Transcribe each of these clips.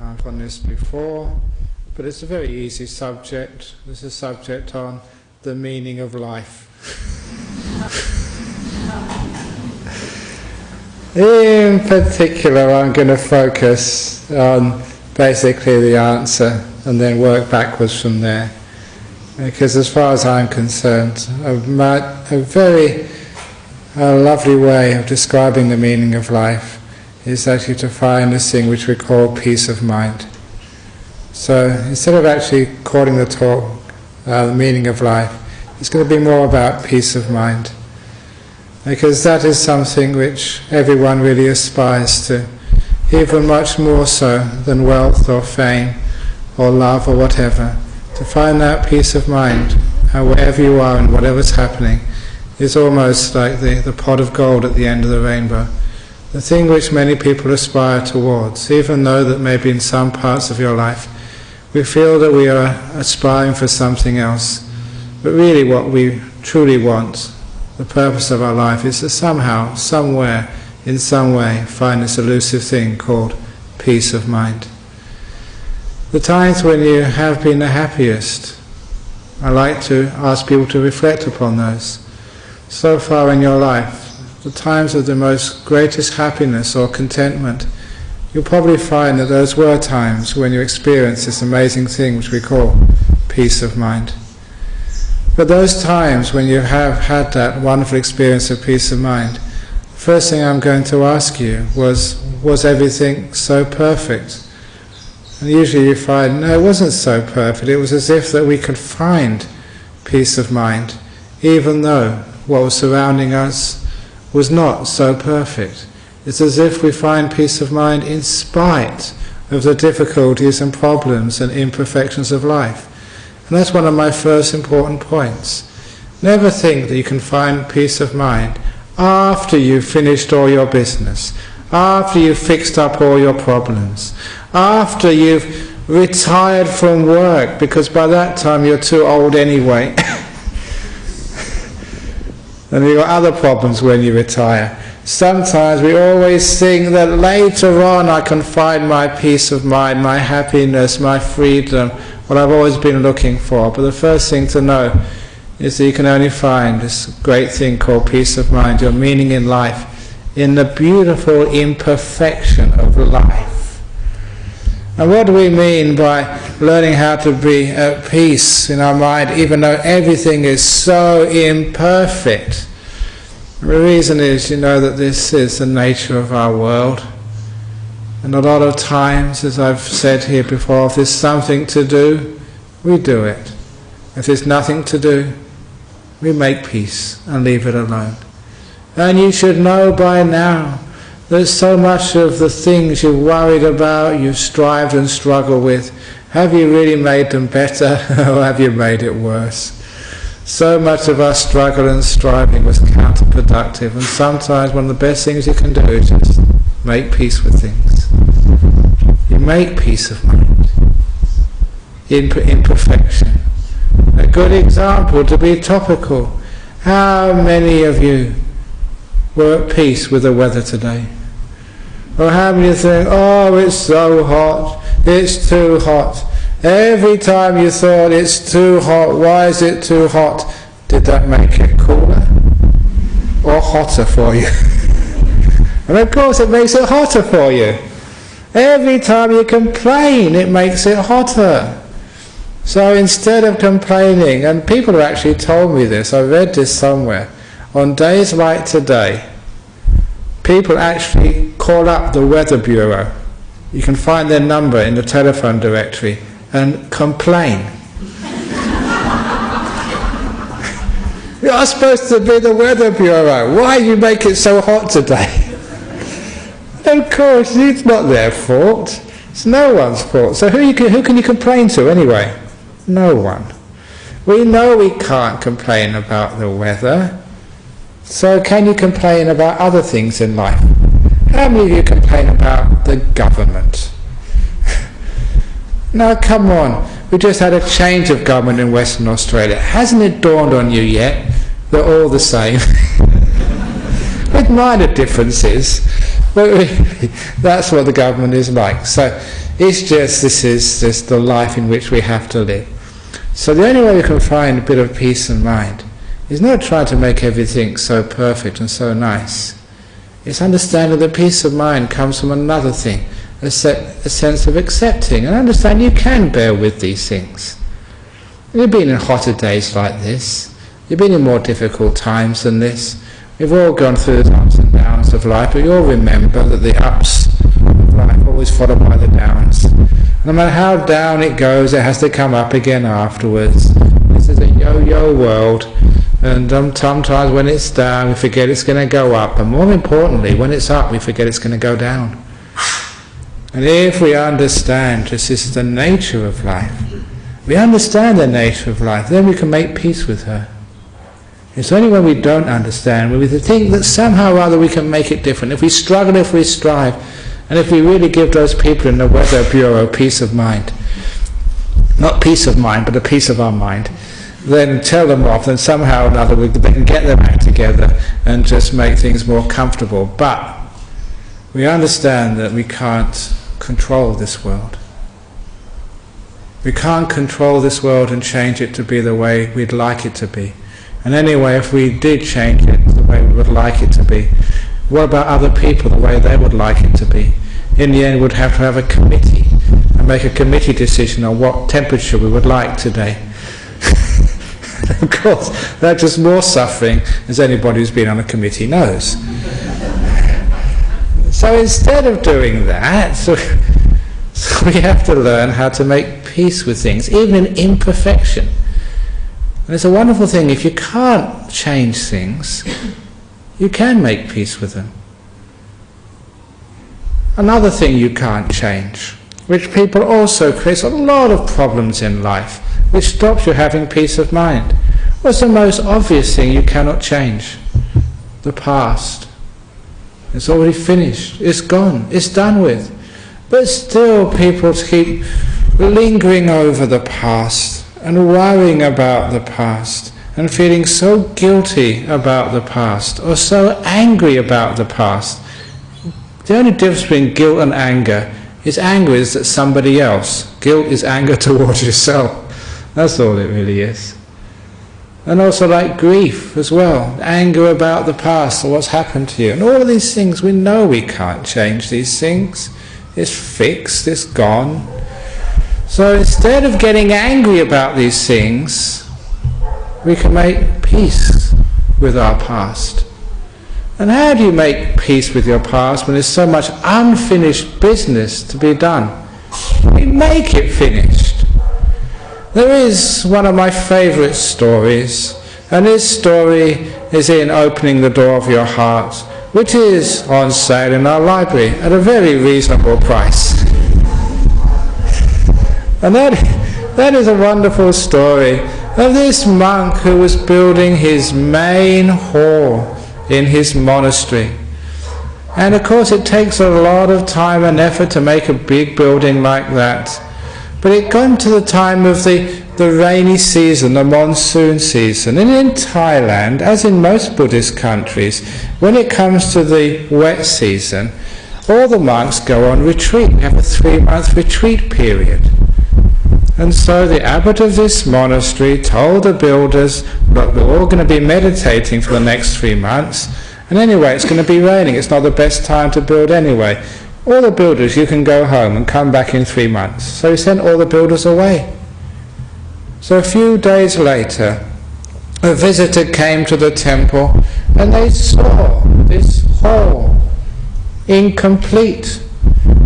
on this before, but it's a very easy subject. This is a subject on the meaning of life. In particular, I'm going to focus on basically the answer and then work backwards from there. Because as far as I'm concerned, a very lovely way of describing the meaning of life is actually to find this thing which we call peace of mind. So instead of actually calling the talk the meaning of life, it's going to be more about peace of mind. Because that is something which everyone really aspires to, even much more so than wealth or fame or love or whatever. To find that peace of mind, wherever you are and whatever's happening, is almost like the pot of gold at the end of the rainbow. The thing which many people aspire towards, even though that maybe in some parts of your life we feel that we are aspiring for something else. But really what we truly want, the purpose of our life, is to somehow, somewhere, in some way, find this elusive thing called peace of mind. The times when you have been the happiest, I like to ask people to reflect upon those. So far in your life, the times of the most greatest happiness or contentment, you'll probably find that those were times when you experienced this amazing thing which we call peace of mind. But those times when you have had that wonderful experience of peace of mind, the first thing I'm going to ask you was everything so perfect? And usually you find, no, it wasn't so perfect. It was as if that we could find peace of mind, even though what was surrounding us was not so perfect. It's as if we find peace of mind in spite of the difficulties and problems and imperfections of life. And that's one of my first important points. Never think that you can find peace of mind after you've finished all your business, after you've fixed up all your problems, after you've retired from work, because by that time you're too old anyway. And you've got other problems when you retire. Sometimes we always think that later on I can find my peace of mind, my happiness, my freedom, what I've always been looking for. But the first thing to know is that you can only find this great thing called peace of mind, your meaning in life, in the beautiful imperfection of life. And what do we mean by learning how to be at peace in our mind, even though everything is so imperfect? The reason is, that this is the nature of our world. And a lot of times, as I've said here before, if there's something to do, we do it. If there's nothing to do, we make peace and leave it alone. And you should know by now that so much of the things you've worried about, you've strived and struggled with, have you really made them better or have you made it worse? So much of our struggle and striving was counterproductive, and sometimes one of the best things you can do is just make peace with things. You make peace of mind. Imperfection. A good example, to be topical. How many of you were at peace with the weather today? Or how many think, oh, it's so hot, it's too hot. Every time you thought it's too hot, why is it too hot? Did that make it cooler or hotter for you? And of course it makes it hotter for you. Every time you complain, it makes it hotter. So instead of complaining, and people have actually told me this, I read this somewhere, on days like today, people actually call up the Weather Bureau. You can find their number in the telephone directory and complain. You're supposed to be the Weather Bureau. Why you make it so hot today? Of course, it's not their fault. It's no one's fault. So who can you complain to anyway? No one. We know we can't complain about the weather. So can you complain about other things in life? How many of you complain about the government? Now come on, we just had a change of government in Western Australia. Hasn't it dawned on you yet? They're all the same. With minor differences. But really, that's what the government is like. So it's just, this is just the life in which we have to live. So the only way we can find a bit of peace of mind is not trying to make everything so perfect and so nice. It's understanding that peace of mind comes from another thing, a sense of accepting and understanding you can bear with these things. You've been in hotter days like this. You've been in more difficult times than this. We've all gone through the ups and downs of life, but you all remember that the ups of life are always followed by the downs. No matter how down it goes, it has to come up again afterwards. This is a yo-yo world, and sometimes when it's down we forget it's going to go up, and more importantly, when it's up we forget it's going to go down. And if we understand this is the nature of life, we understand the nature of life, then we can make peace with her. It's only when we don't understand, when we think that somehow or other we can make it different, if we struggle, if we strive, and if we really give those people in the Weather Bureau peace of mind, not peace of mind, but a piece of our mind, then tell them off, then somehow or another we can get them back together and just make things more comfortable. But we understand that we can't control this world. We can't control this world and change it to be the way we'd like it to be. And anyway, if we did change it the way we would like it to be, what about other people, the way they would like it to be? In the end, we'd have to have a committee and make a committee decision on what temperature we would like today. Of course, that's just more suffering, as anybody who's been on a committee knows. So instead of doing that, so we have to learn how to make peace with things, even in imperfection. And it's a wonderful thing, if you can't change things, you can make peace with them. Another thing you can't change, which people also creates a lot of problems in life, which stops you having peace of mind. What's the most obvious thing you cannot change? The past. It's already finished, it's gone, it's done with. But still people keep lingering over the past and worrying about the past and feeling so guilty about the past or so angry about the past. The only difference between guilt and anger is at somebody else. Guilt is anger towards yourself. That's all it really is. And also like grief as well, anger about the past or what's happened to you. And all of these things, we know we can't change these things. It's fixed, it's gone. So instead of getting angry about these things, we can make peace with our past. And how do you make peace with your past when there's so much unfinished business to be done? You make it finished. There is one of my favourite stories, and this story is in Opening the Door of Your Heart, which is on sale in our library at a very reasonable price. And that is a wonderful story of this monk who was building his main hall in his monastery. And of course it takes a lot of time and effort to make a big building like that. But it got to the time of the rainy season, the monsoon season. And in Thailand, as in most Buddhist countries, when it comes to the wet season, all the monks go on retreat. We have a 3-month retreat period. And so the abbot of this monastery told the builders, look, we're all going to be meditating for the next 3 months, and anyway it's going to be raining, it's not the best time to build anyway. All the builders, you can go home and come back in 3 months. So he sent all the builders away. So a few days later, a visitor came to the temple and they saw this hall incomplete.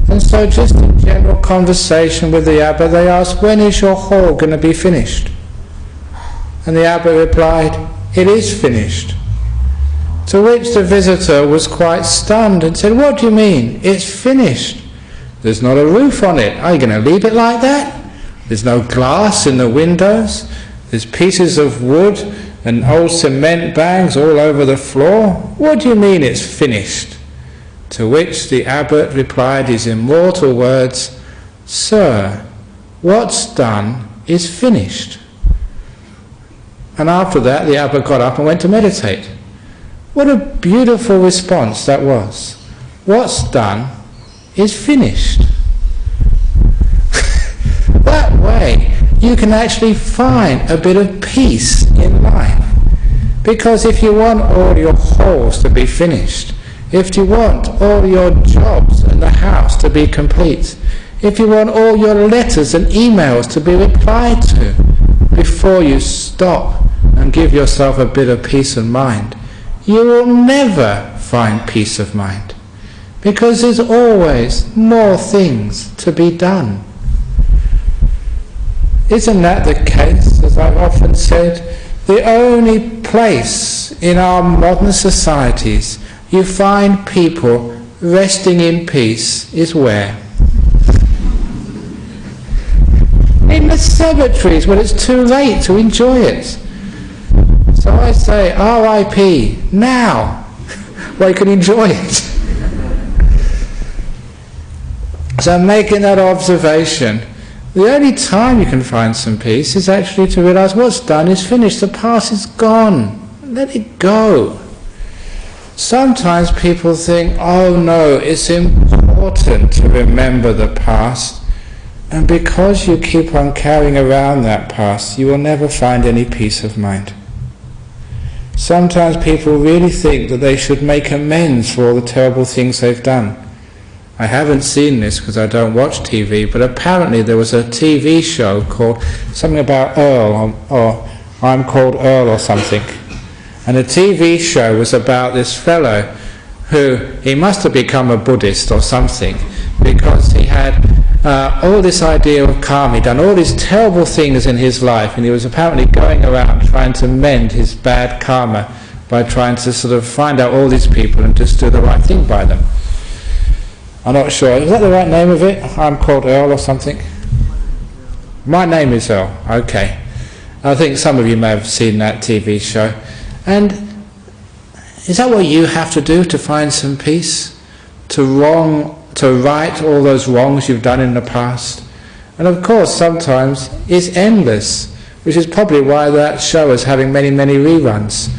And so just in general conversation with the abbot, they asked, when is your hall going to be finished? And the abbot replied, it is finished. To which the visitor was quite stunned and said, what do you mean? It's finished. There's not a roof on it. Are you going to leave it like that? There's no glass in the windows. There's pieces of wood and old cement bags all over the floor. What do you mean it's finished? To which the abbot replied his immortal words, Sir, what's done is finished. And after that the abbot got up and went to meditate. What a beautiful response that was. what's done is finished. That way you can actually find a bit of peace in life. Because if you want all your halls to be finished, if you want all your jobs in the house to be complete, if you want all your letters and emails to be replied to before you stop and give yourself a bit of peace of mind, you will never find peace of mind. Because there's always more things to be done. Isn't that the case, as I've often said? The only place in our modern societies you find people resting in peace is where? In the cemeteries, when it's too late to enjoy it. So I say, R.I.P. now, where you can enjoy it. So I'm making that observation. The only time you can find some peace is actually to realize what's done is finished. The past is gone. Let it go. Sometimes people think, oh no, it's important to remember the past. And because you keep on carrying around that past, you will never find any peace of mind. Sometimes people really think that they should make amends for all the terrible things they've done. I haven't seen this because I don't watch TV, but apparently there was a TV show called something about Earl, or I'm Called Earl or something. And the TV show was about this fellow who, he must have become a Buddhist or something, because he had all this idea of karma. He'd done all these terrible things in his life, and he was apparently going around trying to mend his bad karma by trying to sort of find out all these people and just do the right thing by them. I'm not sure. Is that the right name of it? I'm Called Earl or something? My name is Earl. Okay. I think some of you may have seen that TV show. And is that what you have to do to find some peace? To right all those wrongs you've done in the past? And of course, sometimes it's endless, which is probably why that show is having many, many reruns.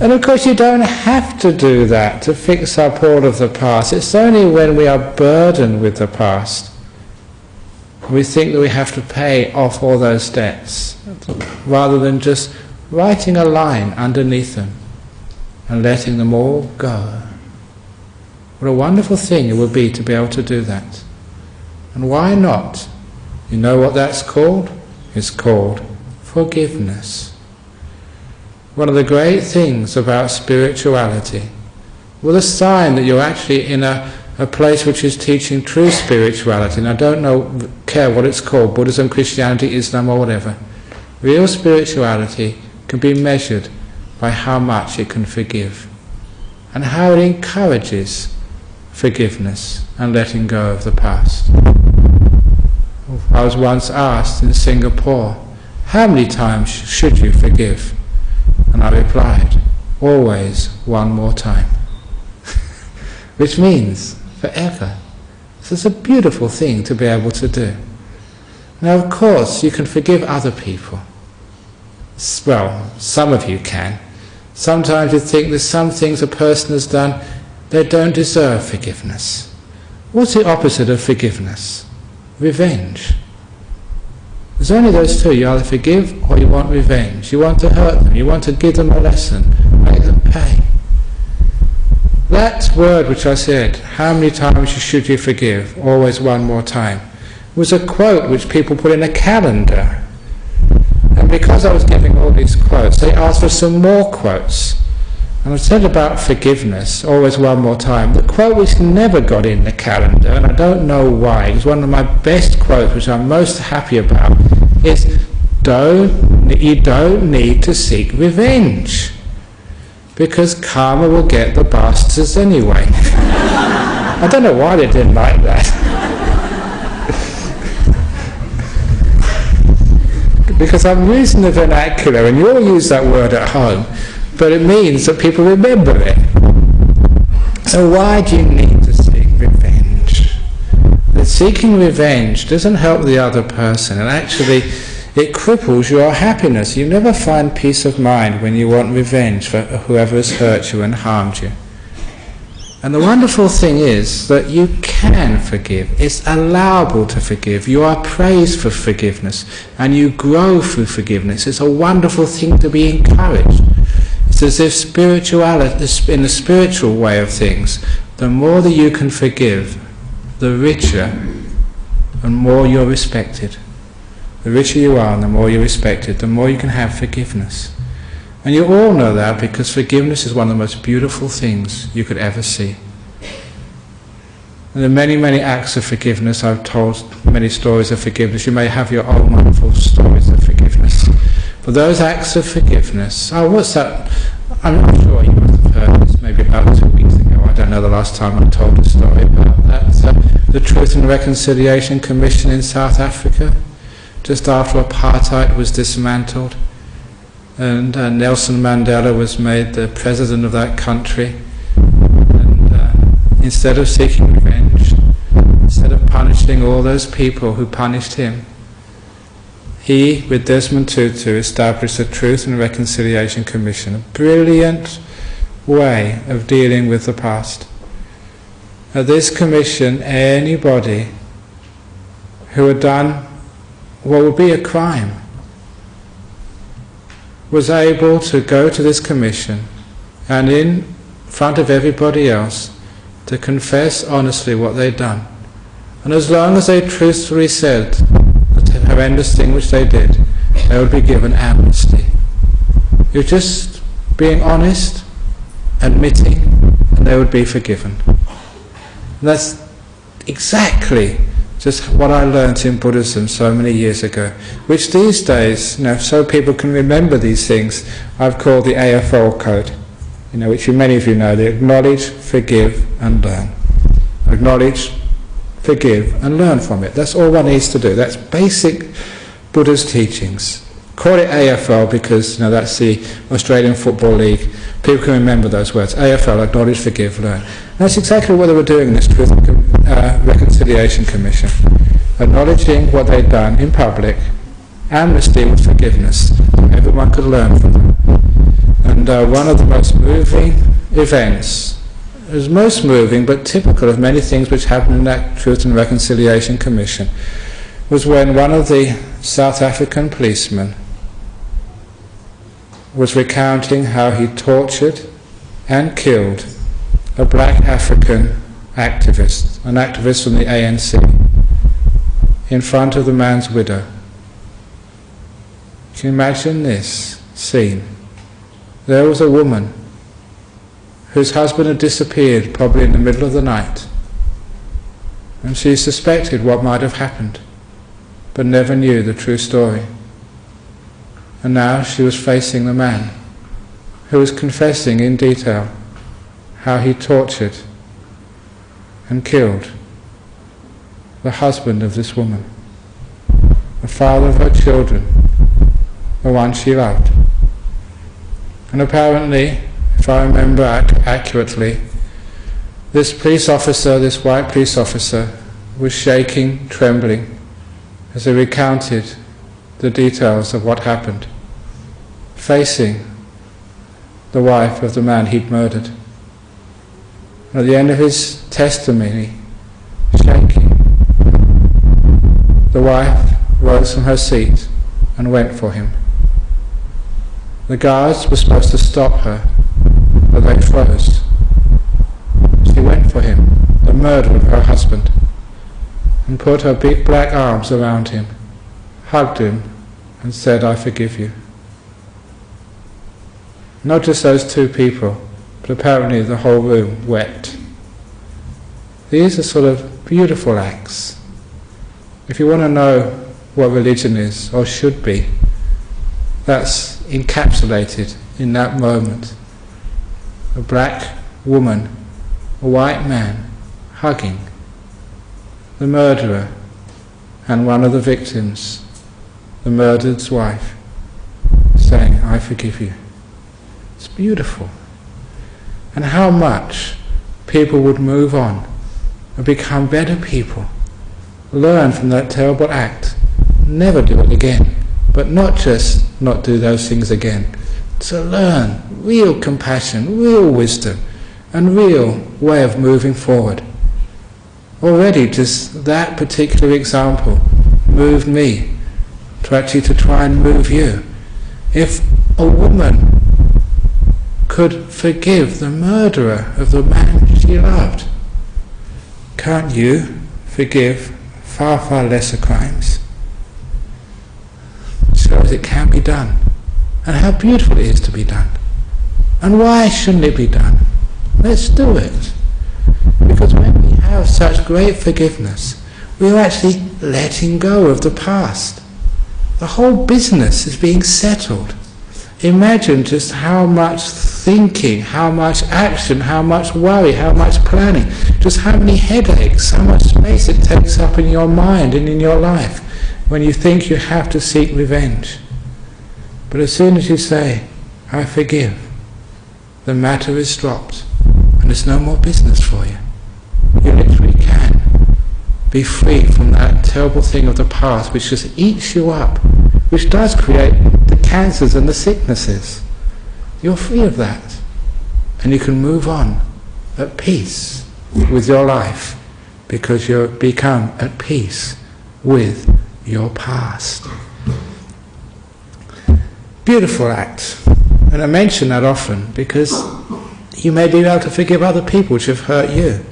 And of course you don't have to do that to fix up all of the past. It's only when we are burdened with the past we think that we have to pay off all those debts, rather than just writing a line underneath them and letting them all go. What a wonderful thing it would be to be able to do that. And why not? You know what that's called? It's called forgiveness. One of the great things about spirituality, well, the sign that you're actually in a place which is teaching true spirituality, and I don't care what it's called, Buddhism, Christianity, Islam or whatever, real spirituality can be measured by how much it can forgive and how it encourages forgiveness and letting go of the past. I was once asked in Singapore, how many times should you forgive? And I replied, always one more time. Which means forever. So it's a beautiful thing to be able to do. Now of course you can forgive other people. Well, some of you can. Sometimes you think there's some things a person has done, they don't deserve forgiveness. What's the opposite of forgiveness? Revenge. There's only those two. You either forgive or you want revenge. You want to hurt them. You want to give them a lesson. Make them pay. That word which I said, how many times should you forgive? Always one more time, was a quote which people put in a calendar. And because I was giving all these quotes, they asked for some more quotes. And I said about forgiveness, always one more time. The quote which never got in the calendar, and I don't know why, it was one of my best quotes, which I'm most happy about, is, you don't need to seek revenge, because karma will get the bastards anyway. I don't know why they didn't like that. Because I'm using the vernacular, and you all use that word at home, but it means that people remember it. So why do you need to seek revenge? That seeking revenge doesn't help the other person, and actually it cripples your happiness. You never find peace of mind when you want revenge for whoever has hurt you and harmed you. And the wonderful thing is that you can forgive. It's allowable to forgive. You are praised for forgiveness, and you grow through forgiveness. It's a wonderful thing to be encouraged. It's as if spirituality, in the spiritual way of things, the more that you can forgive, the richer and more you're respected. The richer you are and the more you're respected, the more you can have forgiveness. And you all know that because forgiveness is one of the most beautiful things you could ever see. And there are many, many acts of forgiveness. I've told many stories of forgiveness. You may have your own wonderful stories of forgiveness. But those acts of forgiveness, what's that? I'm not sure you must have heard this maybe about 2 weeks ago. I don't know the last time I told a story about that. The Truth and Reconciliation Commission in South Africa, just after apartheid was dismantled. And Nelson Mandela was made the president of that country. And instead of seeking revenge, instead of punishing all those people who punished him, he, with Desmond Tutu, established the Truth and Reconciliation Commission, a brilliant way of dealing with the past. At this commission, anybody who had done what would be a crime was able to go to this commission and in front of everybody else to confess honestly what they'd done. And as long as they truthfully said the horrendous thing which they did, they would be given amnesty. It was just being honest, admitting, and they would be forgiven. And that's exactly just what I learnt in Buddhism so many years ago, which these days, so people can remember these things, I've called the AFL code, which many of you know, the acknowledge, forgive and learn. Acknowledge, forgive and learn from it. That's all one needs to do. That's basic Buddha's teachings. Call it AFL because that's the Australian Football League. People can remember those words. AFL, acknowledge, forgive, learn. And that's exactly what they were doing in this Truth and Reconciliation Commission. Acknowledging what they'd done in public, amnesty with forgiveness. Everyone could learn from them. And one of the most moving events, it was most moving but typical of many things which happened in that Truth and Reconciliation Commission, was when one of the South African policemen was recounting how he tortured and killed a black African activist, an activist from the ANC, in front of the man's widow. Can you imagine this scene? There was a woman whose husband had disappeared probably in the middle of the night, and she suspected what might have happened, but never knew the true story. And now she was facing the man who was confessing in detail how he tortured and killed the husband of this woman, the father of her children, the one she loved. And apparently, if I remember accurately, this police officer, this white police officer, was shaking, trembling, as he recounted the details of what happened, facing the wife of the man he'd murdered. And at the end of his testimony, shaking, the wife rose from her seat and went for him. The guards were supposed to stop her, but they froze. She went for him, the murderer of her husband, and put her big black arms around him, hugged him, and said, "I forgive you." Not just those two people, but apparently the whole room wept. These are sort of beautiful acts. If you want to know what religion is, or should be, that's encapsulated in that moment. A black woman, a white man, hugging the murderer and one of the victims, the murdered's wife, saying, "I forgive you." It's beautiful. And how much people would move on and become better people, learn from that terrible act, never do it again, but not just not do those things again, to learn real compassion, real wisdom, and real way of moving forward. Already just that particular example moved me to try and move you. If a woman could forgive the murderer of the man she loved, can't you forgive far, far lesser crimes? Shows it can be done, and how beautiful it is to be done. And why shouldn't it be done? Let's do it. Because when we have such great forgiveness, we are actually letting go of the past. The whole business is being settled. Imagine just how much thinking, how much action, how much worry, how much planning, just how many headaches, how much space it takes up in your mind and in your life when you think you have to seek revenge. But as soon as you say, I forgive, the matter is dropped and there's no more business for you. You literally can be free from that terrible thing of the past which just eats you up, which does create the cancers and the sicknesses. You're free of that, and you can move on at peace with your life because you become at peace with your past. Beautiful act, and I mention that often because you may be able to forgive other people which have hurt you.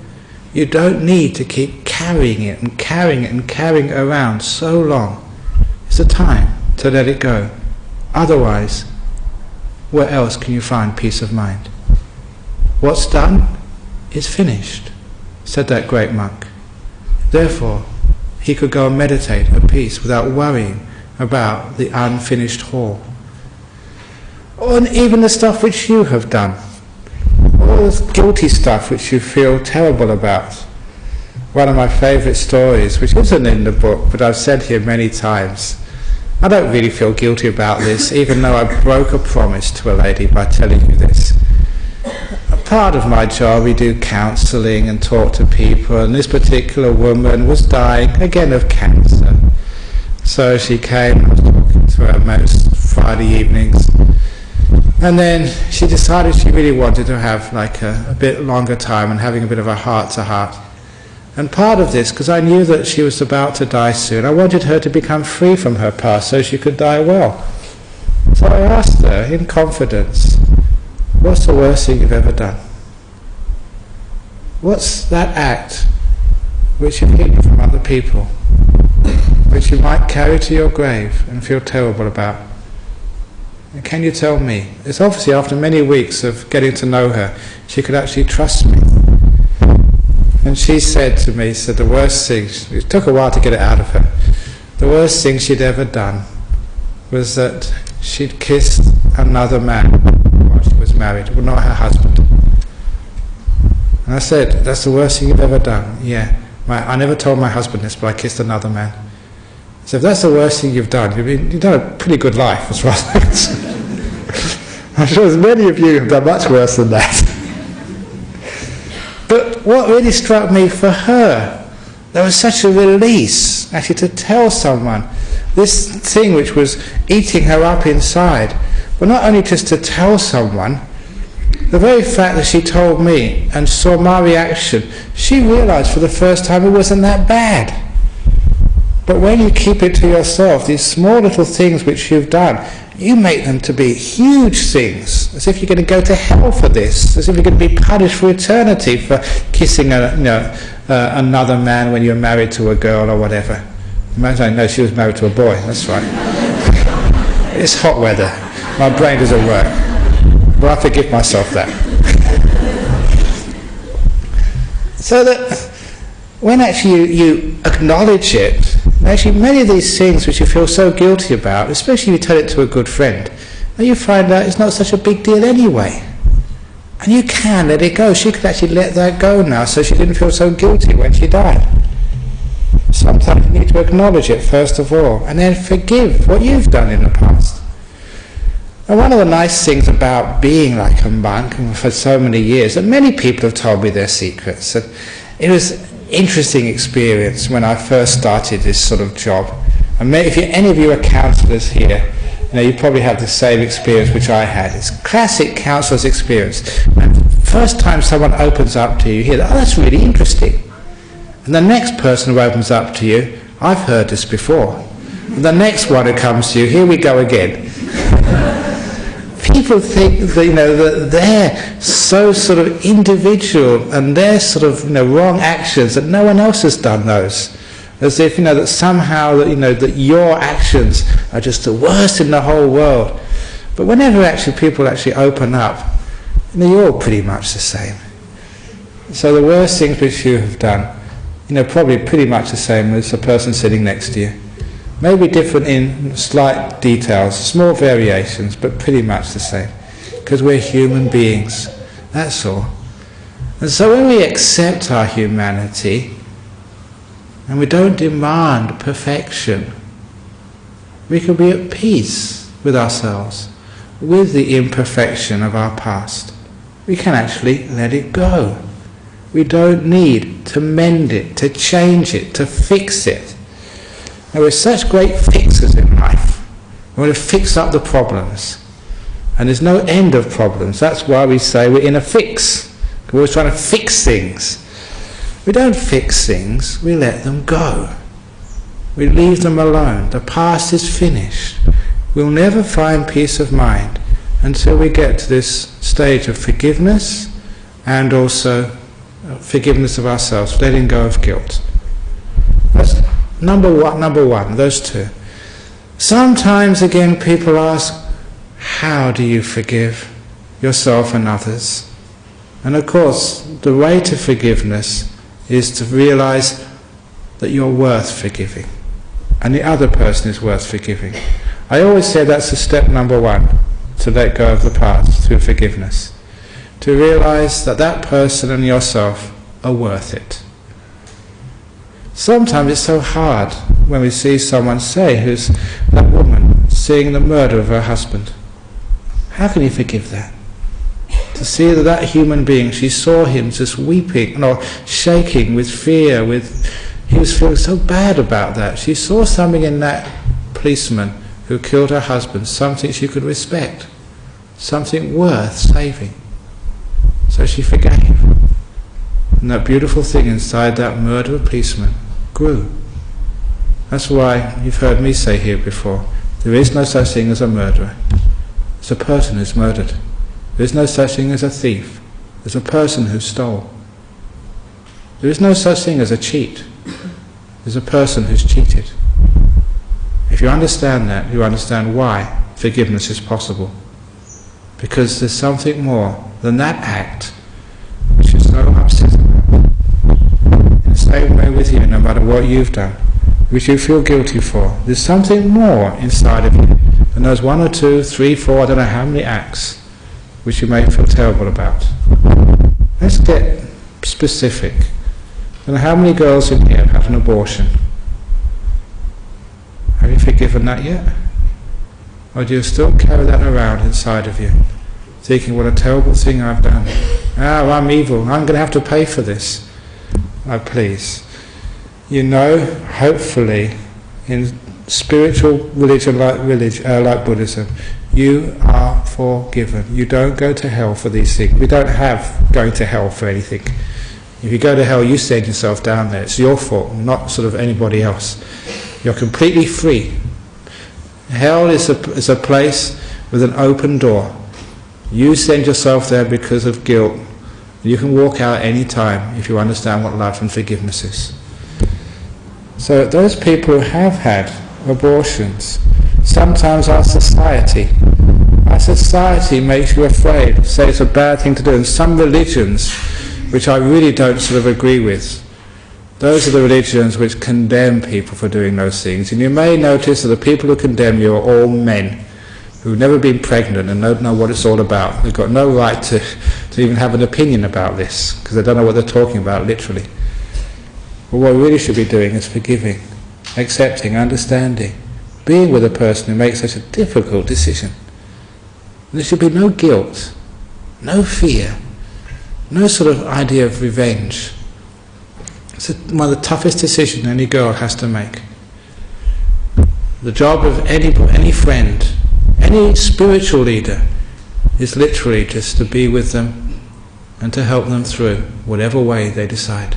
You don't need to keep carrying it and carrying it and carrying it around so long. It's the time to let it go. Otherwise, where else can you find peace of mind? What's done is finished, said that great monk. Therefore, he could go and meditate at peace without worrying about the unfinished whole. Or even the stuff which you have done. All the guilty stuff which you feel terrible about. One of my favourite stories, which isn't in the book, but I've said here many times. I don't really feel guilty about this, even though I broke a promise to a lady by telling you this. A part of my job, we do counselling and talk to people, and this particular woman was dying, again, of cancer. So she came, I was talking to her most Friday evenings, and then she decided she really wanted to have like a bit longer time and having a bit of a heart-to-heart. And part of this, because I knew that she was about to die soon, I wanted her to become free from her past so she could die well. So I asked her, in confidence, what's the worst thing you've ever done? What's that act which you've hidden from other people, which you might carry to your grave and feel terrible about? And can you tell me? It's obviously after many weeks of getting to know her, she could actually trust me. And she said to me, the worst thing, it took a while to get it out of her, the worst thing she'd ever done was that she'd kissed another man while she was married, well, not her husband. And I said, that's the worst thing you've ever done? Yeah. I never told my husband this, but I kissed another man. So if that's the worst thing you've done, you've done a pretty good life as far as I'm concerned. I'm sure many of you have done much worse than that. But what really struck me for her, there was such a release, actually, to tell someone this thing which was eating her up inside. But not only just to tell someone, the very fact that she told me and saw my reaction, she realized for the first time it wasn't that bad. But when you keep it to yourself, these small little things which you've done, you make them to be huge things, as if you're going to go to hell for this, as if you're going to be punished for eternity for kissing another man when you're married to a girl or whatever. Imagine, no, she was married to a boy, that's right. It's hot weather, my brain doesn't work, but I forgive myself that. So that when actually you acknowledge it, actually many of these things which you feel so guilty about, especially if you tell it to a good friend, and you find out it's not such a big deal anyway. And you can let it go. She could actually let that go now so she didn't feel so guilty when she died. Sometimes you need to acknowledge it first of all, and then forgive what you've done in the past. And one of the nice things about being like a monk for so many years, that many people have told me their secrets, that it was interesting experience when I first started this sort of job. And if any of you are counsellors here, you probably have the same experience which I had. It's classic counsellor's experience. And the first time someone opens up to you, you hear, oh, that's really interesting. And the next person who opens up to you, I've heard this before. And the next one who comes to you, here we go again. People think that, that they're so sort of individual and they're sort of, wrong actions, that no one else has done those. As if, that somehow, that your actions are just the worst in the whole world. But whenever actually people actually open up, you're all pretty much the same. So the worst things which you have done, probably pretty much the same as the person sitting next to you. Maybe different in slight details, small variations, but pretty much the same. Because we're human beings, that's all. And so when we accept our humanity, and we don't demand perfection, we can be at peace with ourselves, with the imperfection of our past. We can actually let it go. We don't need to mend it, to change it, to fix it. Now, we're such great fixers in life. We want to fix up the problems. And there's no end of problems. That's why we say we're in a fix. We're always trying to fix things. We don't fix things, we let them go. We leave them alone. The past is finished. We'll never find peace of mind until we get to this stage of forgiveness and also forgiveness of ourselves, letting go of guilt. That's number one, those two. Sometimes again people ask, how do you forgive yourself and others? And of course, the way to forgiveness is to realize that you're worth forgiving and the other person is worth forgiving. I always say that's the step number one, to let go of the past through forgiveness. To realize that that person and yourself are worth it. Sometimes it's so hard when we see someone, say, who's that woman seeing the murder of her husband. How can you forgive that? To see that that human being, she saw him just weeping, shaking with fear, he was feeling so bad about that. She saw something in that policeman who killed her husband, something she could respect, something worth saving. So she forgave. And that beautiful thing inside that murdered policeman grew. That's why you've heard me say here before, there is no such thing as a murderer. It's a person who's murdered. There is no such thing as a thief. There's a person who stole. There is no such thing as a cheat. There's a person who's cheated. If you understand that, you understand why forgiveness is possible. Because there's something more than that act which is so upsetting. In the same way with you, no matter what you've done, which you feel guilty for, there's something more inside of you than those 1 or 2, 3, 4, I don't know how many acts which you may feel terrible about. Let's get specific. I don't know how many girls in here have had an abortion. Have you forgiven that yet? Or do you still carry that around inside of you, thinking, what a terrible thing I've done. Oh, I'm evil, I'm going to have to pay for this. Oh, please. Hopefully, in spiritual religion like Buddhism, you are forgiven. You don't go to hell for these things. We don't have going to hell for anything. If you go to hell, you send yourself down there. It's your fault, not sort of anybody else. You're completely free. Hell is a place with an open door. You send yourself there because of guilt. You can walk out any time if you understand what love and forgiveness is. So those people who have had abortions, sometimes our society makes you afraid, say it's a bad thing to do. And some religions, which I really don't sort of agree with, those are the religions which condemn people for doing those things. And you may notice that the people who condemn you are all men who've never been pregnant and don't know what it's all about. They've got no right to even have an opinion about this, because they don't know what they're talking about, literally. But what we really should be doing is forgiving, accepting, understanding, being with a person who makes such a difficult decision. And there should be no guilt, no fear, no sort of idea of revenge. It's one of the toughest decisions any girl has to make. The job of any friend Any spiritual leader is literally just to be with them and to help them through whatever way they decide.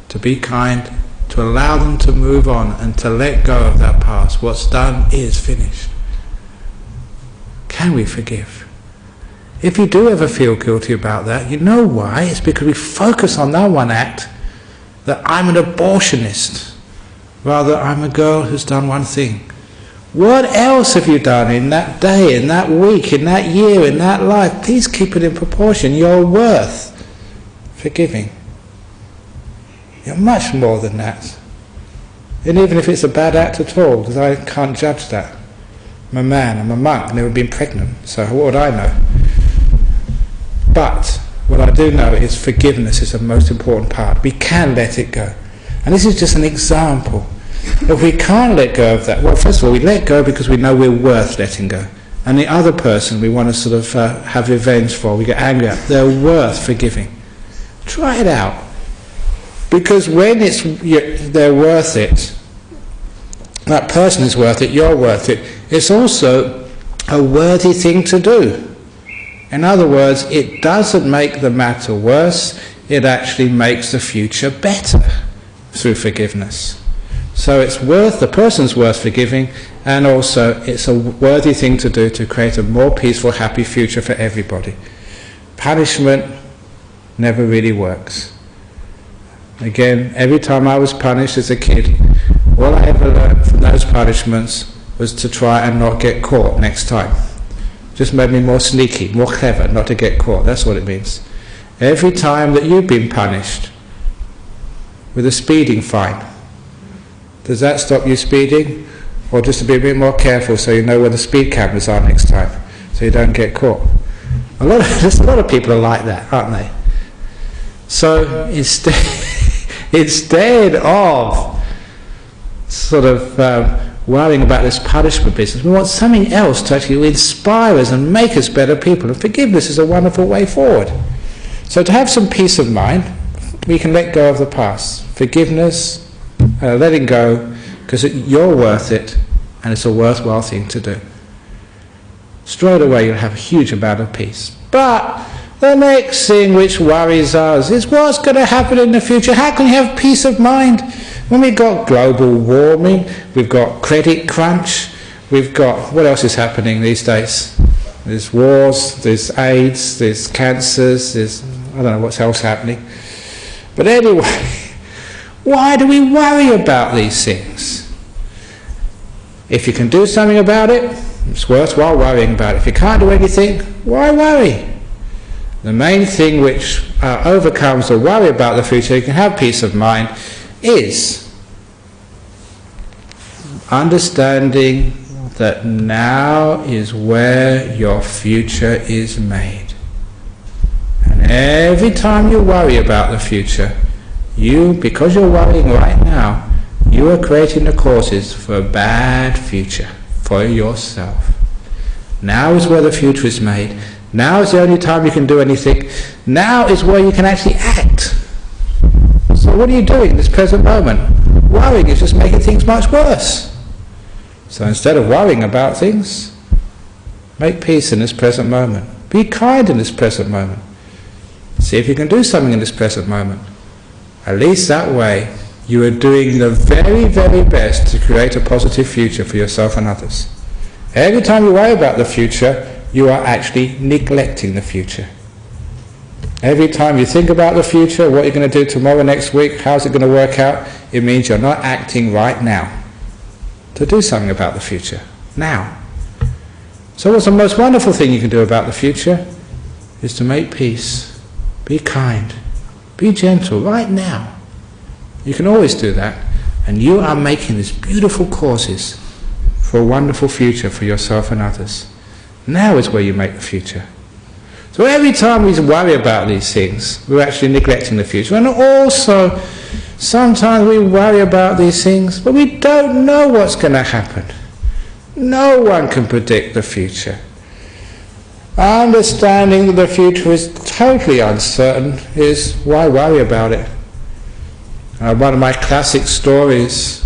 To be kind, to allow them to move on and to let go of that past. What's done is finished. Can we forgive? If you do ever feel guilty about that, you know why? It's because we focus on that one act, that I'm an abortionist, rather I'm a girl who's done one thing. What else have you done in that day, in that week, in that year, in that life? Please keep it in proportion. You're worth forgiving. You're much more than that. And even if it's a bad act at all, because I can't judge that. I'm a man, I'm a monk, I've never been pregnant, so what would I know? But what I do know is forgiveness is the most important part. We can let it go. And this is just an example. If we can't let go of that, well, first of all, we let go because we know we're worth letting go. And the other person we want to sort of have revenge for, we get angry at, they're worth forgiving. Try it out. Because when they're worth it, that person is worth it, you're worth it, it's also a worthy thing to do. In other words, it doesn't make the matter worse, it actually makes the future better through forgiveness. So it's the person's worth forgiving, and also it's a worthy thing to do to create a more peaceful, happy future for everybody. Punishment never really works. Again, every time I was punished as a kid, all I ever learned from those punishments was to try and not get caught next time. Just made me more sneaky, more clever, not to get caught. That's what it means. Every time that you've been punished with a speeding fine, does that stop you speeding? Or just to be a bit more careful so you know where the speed cameras are next time, so you don't get caught? There's a lot of people are like that, aren't they? So instead of sort of worrying about this punishment business, we want something else to actually inspire us and make us better people. And forgiveness is a wonderful way forward. So to have some peace of mind, we can let go of the past. Forgiveness, letting go, because you're worth it, and it's a worthwhile thing to do. Straight away you'll have a huge amount of peace. But the next thing which worries us is what's going to happen in the future. How can you have peace of mind when we've got global warming, we've got credit crunch, we've got, what else is happening these days? There's wars, there's AIDS, there's cancers, there's, I don't know what's else happening. But anyway, why do we worry about these things? If you can do something about it, it's worthwhile worrying about it. If you can't do anything, why worry? The main thing which overcomes the worry about the future, you can have peace of mind, is understanding that now is where your future is made. And every time you worry about the future, because you're worrying right now, you are creating the causes for a bad future for yourself. Now is where the future is made. Now is the only time you can do anything. Now is where you can actually act. So what are you doing in this present moment? Worrying is just making things much worse. So instead of worrying about things, make peace in this present moment. Be kind in this present moment. See if you can do something in this present moment. At least that way you are doing the very, very best to create a positive future for yourself and others. Every time you worry about the future, you are actually neglecting the future. Every time you think about the future, what you're going to do tomorrow, next week, how's it going to work out, it means you're not acting right now to do something about the future, now. So what's the most wonderful thing you can do about the future? Is to make peace, be kind, be gentle right now. You can always do that, and you are making these beautiful causes for a wonderful future for yourself and others. Now is where you make the future. So every time we worry about these things, we're actually neglecting the future. And also, sometimes we worry about these things, but we don't know what's going to happen. No one can predict the future. Understanding that the future is totally uncertain is why worry about it. One of my classic stories,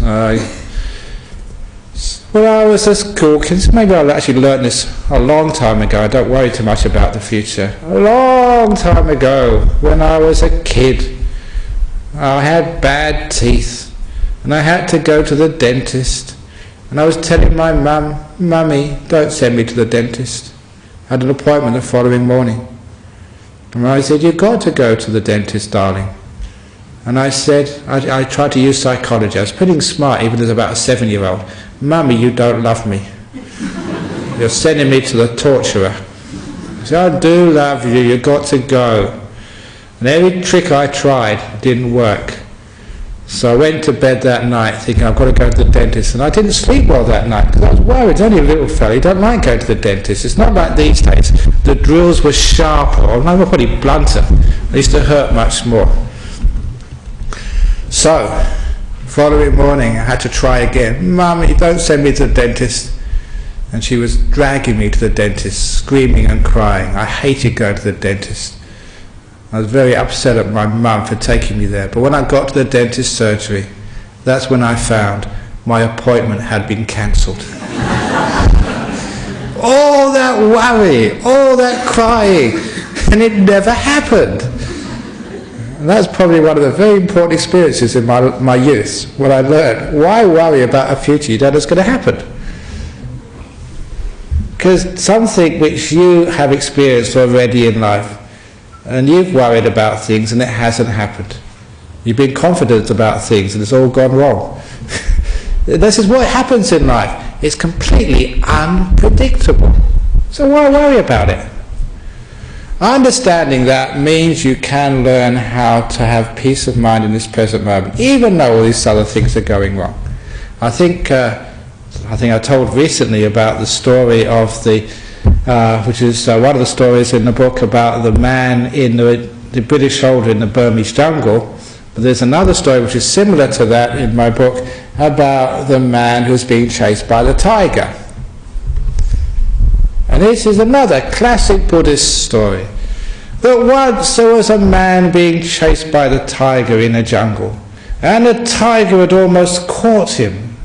When I was a school kid, maybe I actually learned this a long time ago, I don't worry too much about the future. A long time ago, when I was a kid, I had bad teeth, and I had to go to the dentist, and I was telling my mum, "Mummy, don't send me to the dentist." I had an appointment the following morning. And I said, "You've got to go to the dentist, darling." And I said, I tried to use psychology. I was pretty smart, even as about a 7-year-old. "Mummy, you don't love me. You're sending me to the torturer." I said, "I do love you, you've got to go." And every trick I tried didn't work. So I went to bed that night thinking, I've got to go to the dentist. And I didn't sleep well that night because I was worried. It's only a little fella, he don't like going to the dentist. It's not like these days. The drills were sharper, or they were probably blunter. They used to hurt much more. So, following morning I had to try again. "Mummy, don't send me to the dentist." And she was dragging me to the dentist, screaming and crying. I hated going to the dentist. I was very upset at my mum for taking me there. But when I got to the dentist surgery, that's when I found my appointment had been cancelled. All that worry, all that crying, and it never happened. And that's probably one of the very important experiences in my youth, when I learned, why worry about a future you don't know is going to happen? Because something which you have experienced already in life, and you've worried about things and it hasn't happened. You've been confident about things and it's all gone wrong. This is what happens in life. It's completely unpredictable. So why worry about it? Understanding that means you can learn how to have peace of mind in this present moment, even though all these other things are going wrong. I think I told recently about the story of which is one of the stories in the book about the man in the British soldier in the Burmese jungle. But there's another story which is similar to that in my book about the man who's being chased by the tiger. And this is another classic Buddhist story. That once there was a man being chased by the tiger in a jungle, and the tiger had almost caught him.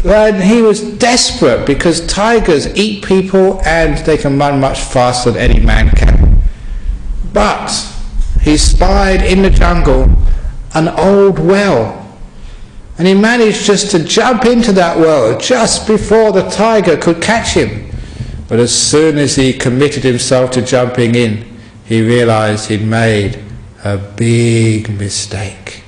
And he was desperate because tigers eat people and they can run much faster than any man can. But he spied in the jungle an old well, and he managed just to jump into that well just before the tiger could catch him. But as soon as he committed himself to jumping in, he realized he'd made a big mistake.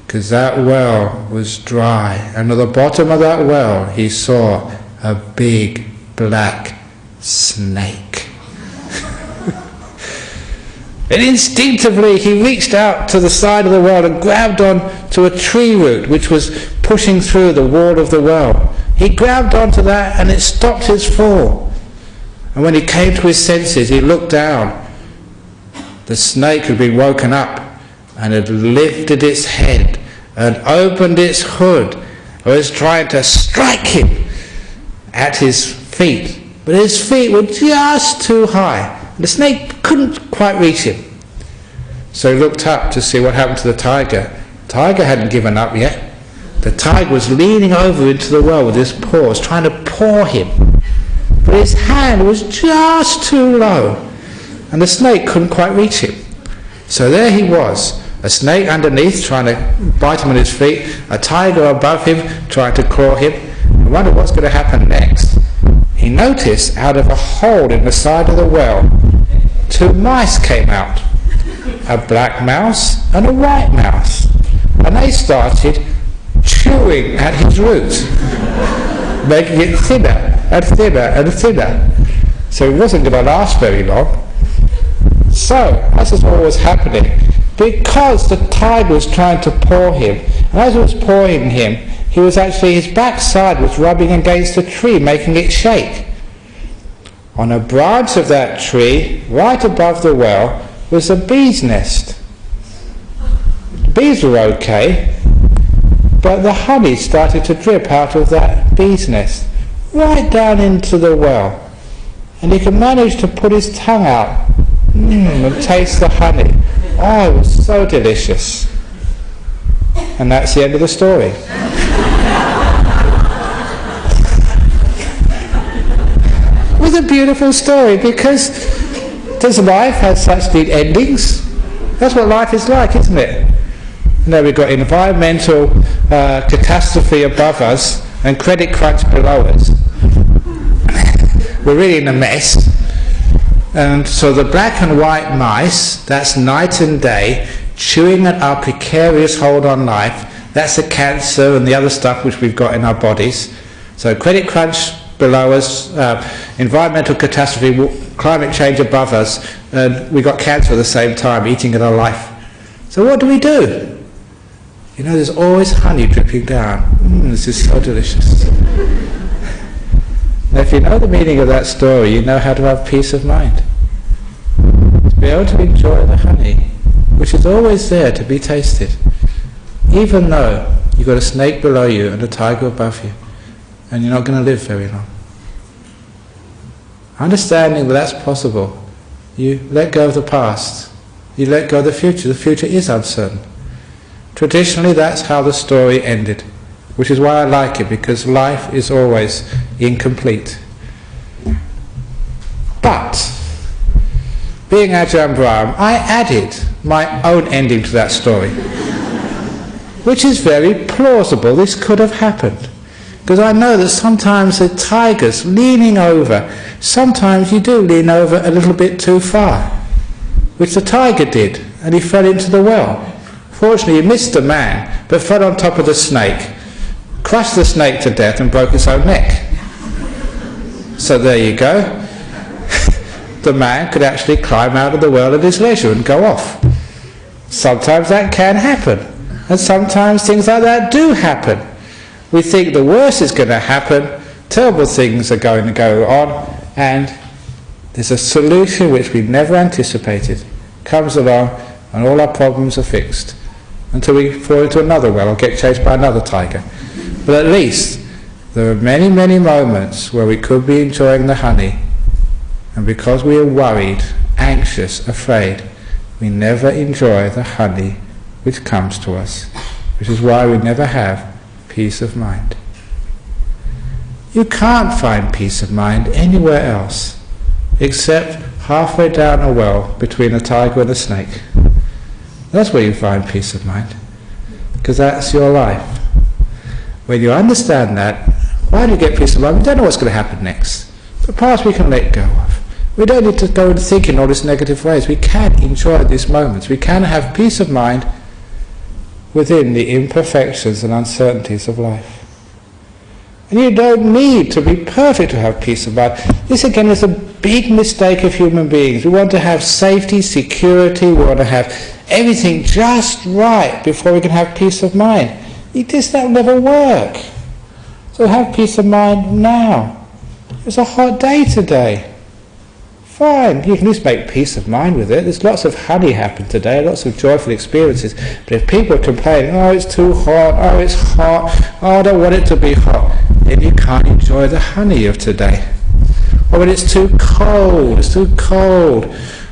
Because that well was dry, and at the bottom of that well he saw a big black snake. And instinctively he reached out to the side of the well and grabbed on to a tree root which was pushing through the wall of the well. He grabbed onto that and it stopped his fall. And when he came to his senses, he looked down. The snake had been woken up and had lifted its head and opened its hood and was trying to strike him at his feet. But his feet were just too high. The snake couldn't quite reach him. So he looked up to see what happened to the tiger. The tiger hadn't given up yet. The tiger was leaning over into the well with his paws, trying to paw him. But his hand was just too low, and the snake couldn't quite reach him. So there he was, a snake underneath trying to bite him on his feet, a tiger above him trying to claw him. I wonder what's going to happen next. He noticed out of a hole in the side of the well, 2 mice came out, a black mouse and a white mouse, and they started chewing at his roots, making it thinner and thinner and thinner. So it wasn't going to last very long. So, as is what was happening, because the tiger was trying to paw him, and as it was pawing him, he was actually, his backside was rubbing against a tree, making it shake. On a branch of that tree, right above the well, was a bee's nest. The bees were okay, but the honey started to drip out of that bee's nest, right down into the well. And he could manage to put his tongue out and taste the honey. Oh, it was so delicious. And that's the end of the story. a beautiful story, because does life have such neat endings? That's what life is like, isn't it? We've got environmental catastrophe above us and credit crunch below us. We're really in a mess. And so the black and white mice, that's night and day, chewing at our precarious hold on life. That's the cancer and the other stuff which we've got in our bodies. So credit crunch below us, environmental catastrophe, climate change above us, and we've got cancer at the same time, eating at our life. So what do? There's always honey dripping down. This is so delicious. Now, if you know the meaning of that story, you know how to have peace of mind. To be able to enjoy the honey, which is always there to be tasted, even though you've got a snake below you and a tiger above you, and you're not going to live very long. Understanding that that's possible, you let go of the past, you let go of the future. The future is uncertain. Traditionally, that's how the story ended, which is why I like it, because life is always incomplete. But, being Ajahn Brahm, I added my own ending to that story, which is very plausible. This could have happened. Because I know that sometimes the tiger's leaning over. Sometimes you do lean over a little bit too far, which the tiger did, and he fell into the well. Fortunately, he missed the man, but fell on top of the snake, crushed the snake to death and broke his own neck. So there you go. The man could actually climb out of the well at his leisure and go off. Sometimes that can happen, and sometimes things like that do happen. We think the worst is going to happen, terrible things are going to go on, and there's a solution which we never anticipated comes along, and all our problems are fixed until we fall into another well or get chased by another tiger. But at least there are many, many moments where we could be enjoying the honey, and because we are worried, anxious, afraid, we never enjoy the honey which comes to us, which is why we never have peace of mind. You can't find peace of mind anywhere else except halfway down a well between a tiger and a snake. That's where you find peace of mind, because that's your life. When you understand that, why do you get peace of mind? We don't know what's going to happen next. The past we can let go of. We don't need to go and think in all these negative ways. We can enjoy these moments. We can have peace of mind within the imperfections and uncertainties of life. And you don't need to be perfect to have peace of mind. This again is a big mistake of human beings. We want to have safety, security, we want to have everything just right before we can have peace of mind. That will never work. So have peace of mind now. It's a hot day today. Fine, you can at least make peace of mind with it. There's lots of honey happened today, lots of joyful experiences. But if people are complaining, oh it's too hot, oh it's hot, oh I don't want it to be hot, then you can't enjoy the honey of today. Or when it's too cold,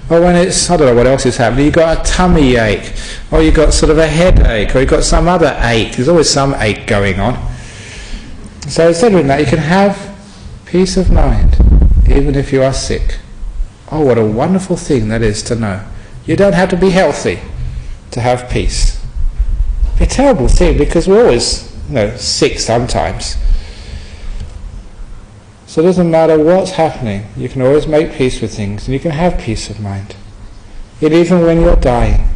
Or when it's, I don't know what else is happening, you've got a tummy ache, or you've got sort of a headache, or you've got some other ache. There's always some ache going on. So instead of doing that, you can have peace of mind, even if you are sick. Oh, what a wonderful thing that is to know. You don't have to be healthy to have peace. It's a terrible thing because we're always, sick sometimes. So it doesn't matter what's happening, you can always make peace with things and you can have peace of mind. And even when you're dying.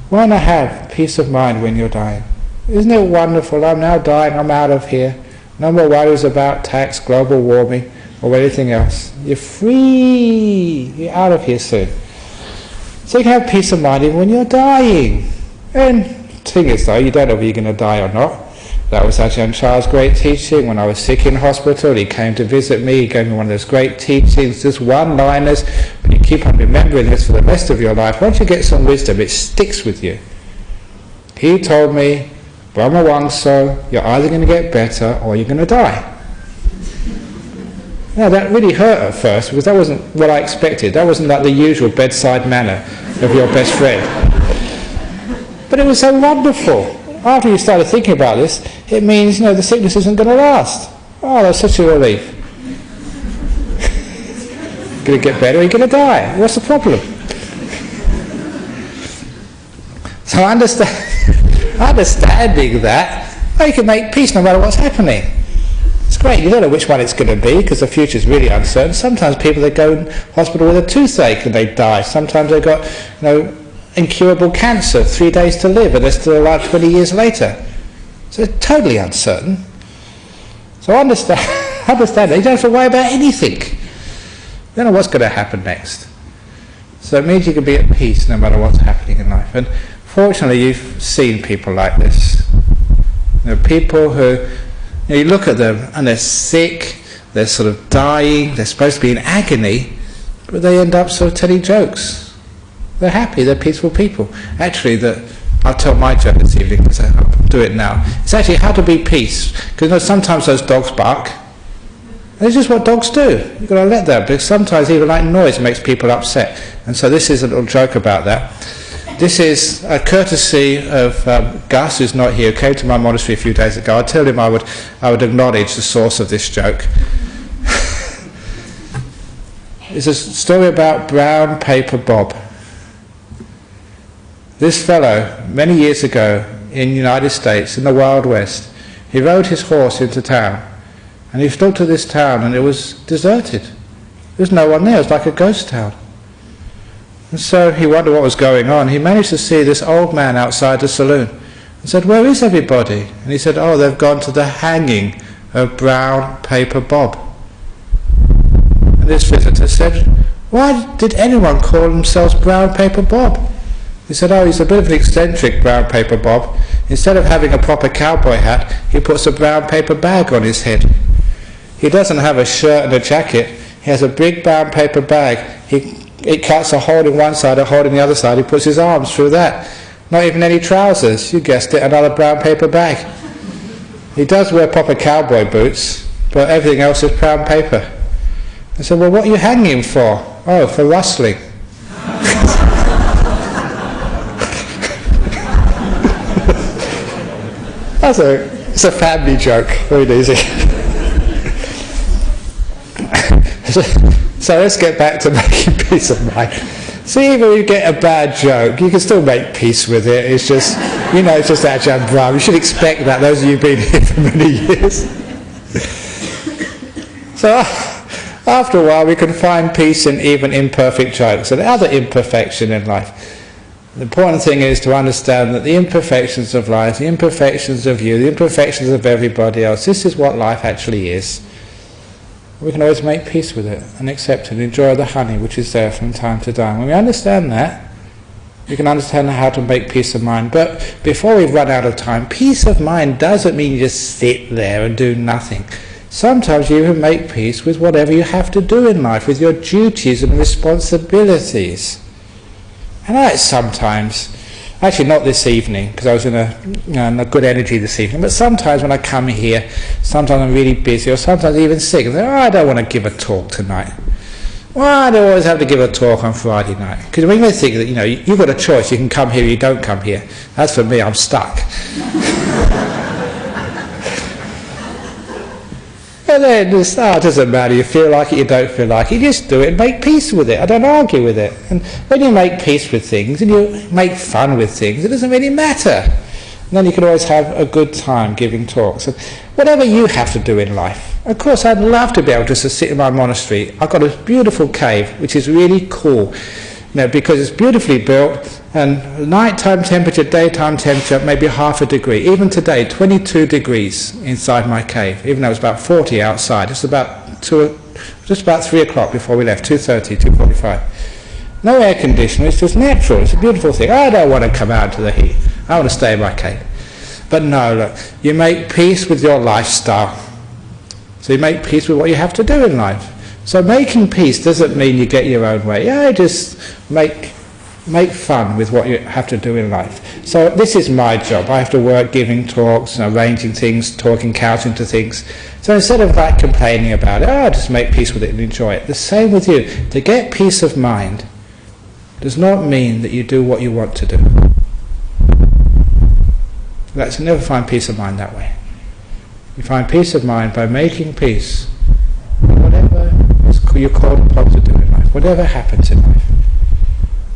Why not have peace of mind when you're dying? Isn't it wonderful? I'm now dying, I'm out of here. No more worries about tax, global warming, or anything else. You're free. You're out of here soon. So you can have peace of mind even when you're dying. And the thing is though, you don't know if you're going to die or not. That was Ajahn Chah's great teaching. When I was sick in hospital, he came to visit me. He gave me one of those great teachings, just one-liners. But you keep on remembering this for the rest of your life. Once you get some wisdom, it sticks with you. He told me, Brahma Wangso, you're either going to get better or you're going to die. Now that really hurt at first because that wasn't what I expected. That wasn't like the usual bedside manner of your best friend. But it was so wonderful. After you started thinking about this, it means, the sickness isn't going to last. Oh, that's such a relief. going to get better, or you're going to die. What's the problem? So understanding that, you can make peace no matter what's happening. It's great. You don't know which one it's going to be because the future's really uncertain. Sometimes people, they go in hospital with a toothache and they die. Sometimes they've got, incurable cancer, 3 days to live, and they're still alive 20 years later. So it's totally uncertain. So understand that you don't have to worry about anything. You don't know what's going to happen next. So it means you can be at peace no matter what's happening in life. And fortunately, you've seen people like this. People who, you look at them and they're sick, they're sort of dying, they're supposed to be in agony, but they end up sort of telling jokes. They're happy, they're peaceful people. Actually, I'll tell my joke this evening, because I'll do it now. It's actually how to be peace. Because sometimes those dogs bark. And it's just what dogs do. You've got to let that, because sometimes even like noise makes people upset. And so this is a little joke about that. This is a courtesy of Gus, who's not here, who came to my monastery a few days ago. I told him I would acknowledge the source of this joke. It's a story about Brown Paper Bob. This fellow, many years ago in the United States, in the Wild West, he rode his horse into town, and he looked at this town and it was deserted. There was no one there. It was like a ghost town. And so he wondered what was going on. He managed to see this old man outside the saloon and said, "Where is everybody?" And he said, "Oh, they've gone to the hanging of Brown Paper Bob." And this visitor said, "Why did anyone call themselves Brown Paper Bob?" He said, "Oh, he's a bit of an eccentric, Brown Paper Bob. Instead of having a proper cowboy hat, he puts a brown paper bag on his head. He doesn't have a shirt and a jacket. He has a big brown paper bag. It cuts a hole in one side, a hole in the other side. He puts his arms through that. Not even any trousers. You guessed it, another brown paper bag. He does wear proper cowboy boots, but everything else is brown paper." I said, "Well, what are you hanging him for?" "Oh, for rustling." It's a family joke, very easy. So let's get back to making peace of mind. See, even when you get a bad joke, you can still make peace with it. It's just, it's just Ajahn Brahm. You should expect that, those of you who've been here for many years. So after a while, we can find peace in even imperfect jokes and other imperfection in life. The important thing is to understand that the imperfections of life, the imperfections of you, the imperfections of everybody else, this is what life actually is. We can always make peace with it and accept it and enjoy the honey which is there from time to time. When we understand that, we can understand how to make peace of mind. But before we run out of time, peace of mind doesn't mean you just sit there and do nothing. Sometimes you even make peace with whatever you have to do in life, with your duties and responsibilities. And that's sometimes, actually not this evening, because I was in a good energy this evening, but sometimes when I come here, sometimes I'm really busy, or sometimes even sick, and I say, I don't want to give a talk tonight. Well, I don't always have to give a talk on Friday night. Because when you think that, you've got a choice, you can come here or you don't come here. As for me, I'm stuck. And then it doesn't matter, you feel like it, you don't feel like it, you just do it and make peace with it. I don't argue with it. And when you make peace with things and you make fun with things, it doesn't really matter. And then you can always have a good time giving talks. And whatever you have to do in life. Of course, I'd love to be able just to sit in my monastery. I've got a beautiful cave, which is really cool. Because it's beautifully built, and nighttime temperature, daytime temperature, maybe half a degree. Even today, 22 degrees inside my cave, even though it's about 40 outside. It's about 3 o'clock before we left, 2:30, 2:45. No air conditioner, it's just natural. It's a beautiful thing. I don't want to come out into the heat. I want to stay in my cave. But no, look, you make peace with your lifestyle. So you make peace with what you have to do in life. So making peace doesn't mean you get your own way. Just make fun with what you have to do in life. So this is my job. I have to work giving talks, arranging things, talking, counting to things. So instead of complaining about it, just make peace with it and enjoy it. The same with you. To get peace of mind does not mean that you do what you want to do. You'll never find peace of mind that way. You find peace of mind by making peace with whatever you're called upon to do in life. whatever happens in life.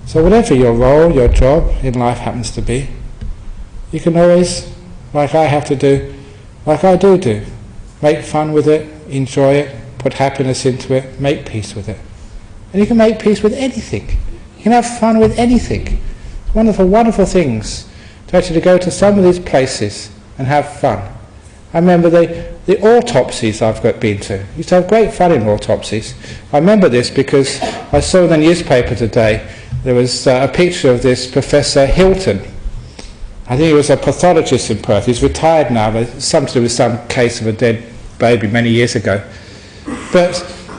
So whatever your role, your job in life happens to be, you can always, like I have to do, like I do, make fun with it, enjoy it, put happiness into it, make peace with it. And you can make peace with anything. You can have fun with anything. Wonderful, wonderful things to actually go to some of these places and have fun. I remember the autopsies I've been to. I used to have great fun in autopsies. I remember this because I saw in the newspaper today there was a picture of this Professor Hilton. I think he was a pathologist in Perth. He's retired now, but something to do with some case of a dead baby many years ago. But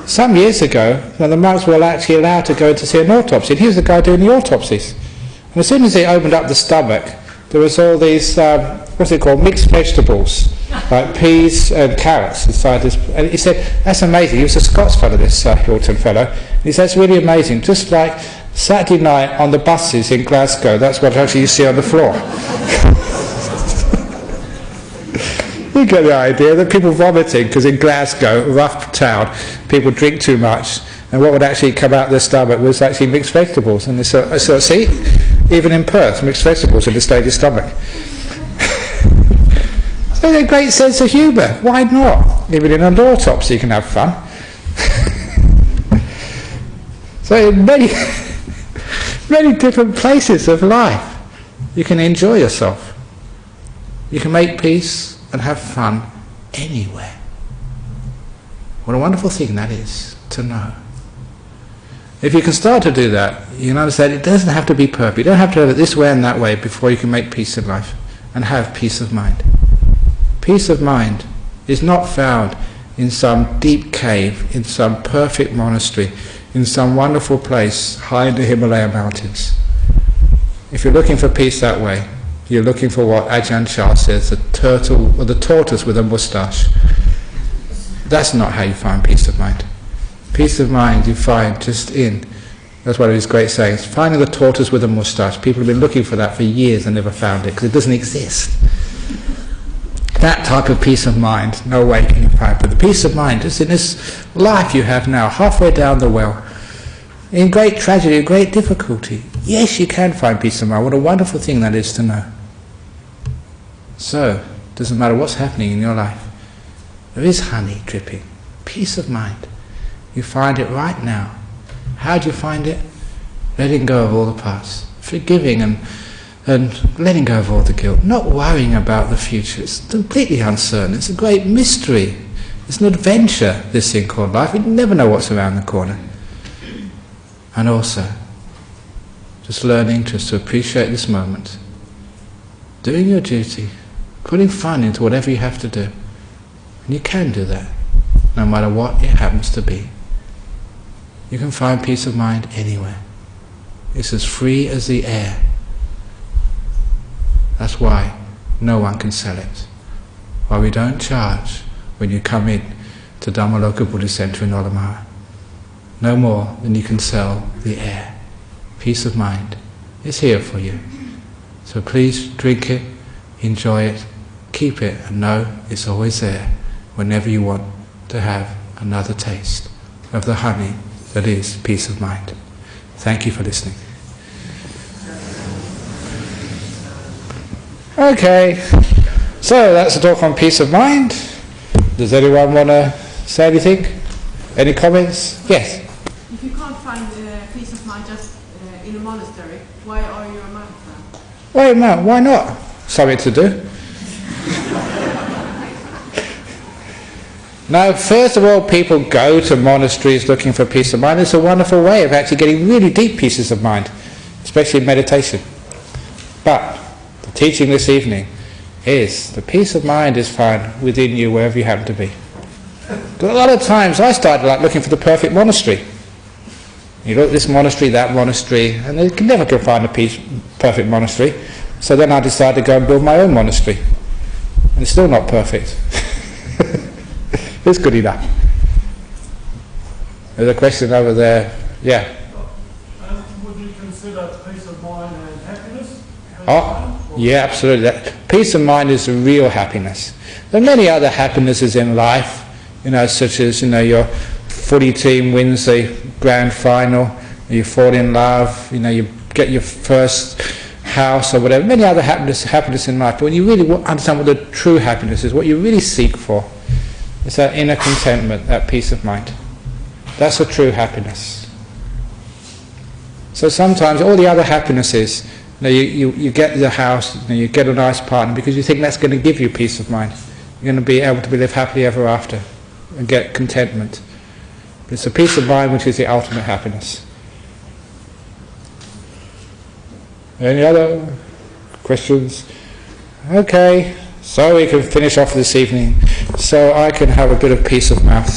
some years ago, the monks were actually allowed to go in to see an autopsy, and he was the guy doing the autopsies. And as soon as he opened up the stomach, there was all these, what's it called, mixed vegetables, like peas and carrots inside this. And he said, that's amazing. He was a Scots fellow, this Hilton fellow. And he said, that's really amazing. Just like Saturday night on the buses in Glasgow, that's what actually you see on the floor. You get the idea that people vomiting, because in Glasgow, a rough town, people drink too much, and what would actually come out of their stomach was actually mixed vegetables. And so see, even in Perth, mixed vegetables in the state of stomach. So they have a great sense of humour. Why not? Even in an autopsy you can have fun. So in many different places of life you can enjoy yourself. You can make peace and have fun anywhere. What a wonderful thing that is to know. If you can start to do that, you can understand it doesn't have to be perfect. You don't have to have it this way and that way before you can make peace in life and have peace of mind. Peace of mind is not found in some deep cave, in some perfect monastery, in some wonderful place high in the Himalaya mountains. If you're looking for peace that way, you're looking for what Ajahn Chah says, the turtle or the tortoise with a moustache. That's not how you find peace of mind. Peace of mind you find just in, that's one of his great sayings, finding the tortoise with a moustache. People have been looking for that for years and never found it because it doesn't exist. That type of peace of mind, no way can you find. But the peace of mind just in this life you have now, halfway down the well, in great tragedy, great difficulty, yes, you can find peace of mind. What a wonderful thing that is to know. So, it doesn't matter what's happening in your life. There is honey dripping. Peace of mind. You find it right now. How do you find it? Letting go of all the past. Forgiving and letting go of all the guilt. Not worrying about the future. It's completely uncertain. It's a great mystery. It's an adventure, this thing called life. You never know what's around the corner. And also, just learning just to appreciate this moment. Doing your duty. Putting fun into whatever you have to do. And you can do that, no matter what it happens to be. You can find peace of mind anywhere. It's as free as the air. That's why no one can sell it. Why we don't charge when you come in to Dhammaloka Buddhist Centre in Olamara. No more than you can sell the air. Peace of mind is here for you. So please drink it, enjoy it, keep it, and know it's always there whenever you want to have another taste of the honey that is peace of mind. Thank you for listening. Okay, so that's the talk on peace of mind. Does anyone want to say anything? Any comments? Yes? If you can't find peace of mind just in a monastery, why are you a monk then? Wait a minute, why not? Something to do. Now, first of all, people go to monasteries looking for peace of mind. It's a wonderful way of actually getting really deep pieces of mind, especially in meditation. But the teaching this evening is the peace of mind is found within you wherever you happen to be. Because a lot of times I started like looking for the perfect monastery. You look at this monastery, that monastery, and you can never find a perfect monastery. So then I decided to go and build my own monastery. And it's still not perfect. It's good enough. There's a question over there. Yeah. Would you consider peace of mind and happiness? Oh, yeah, absolutely. Peace of mind is the real happiness. There are many other happinesses in life, such as, your footy team wins the grand final, you fall in love, you get your first house or whatever, many other happiness in life. But when you really understand what the true happiness is, what you really seek for, is that inner contentment, that peace of mind. That's the true happiness. So sometimes all the other happinesses, you get the house, you get a nice partner because you think that's going to give you peace of mind. You're going to be able to live happily ever after and get contentment. But it's the peace of mind which is the ultimate happiness. Any other questions? Okay, so we can finish off this evening, so I can have a bit of peace of mouth.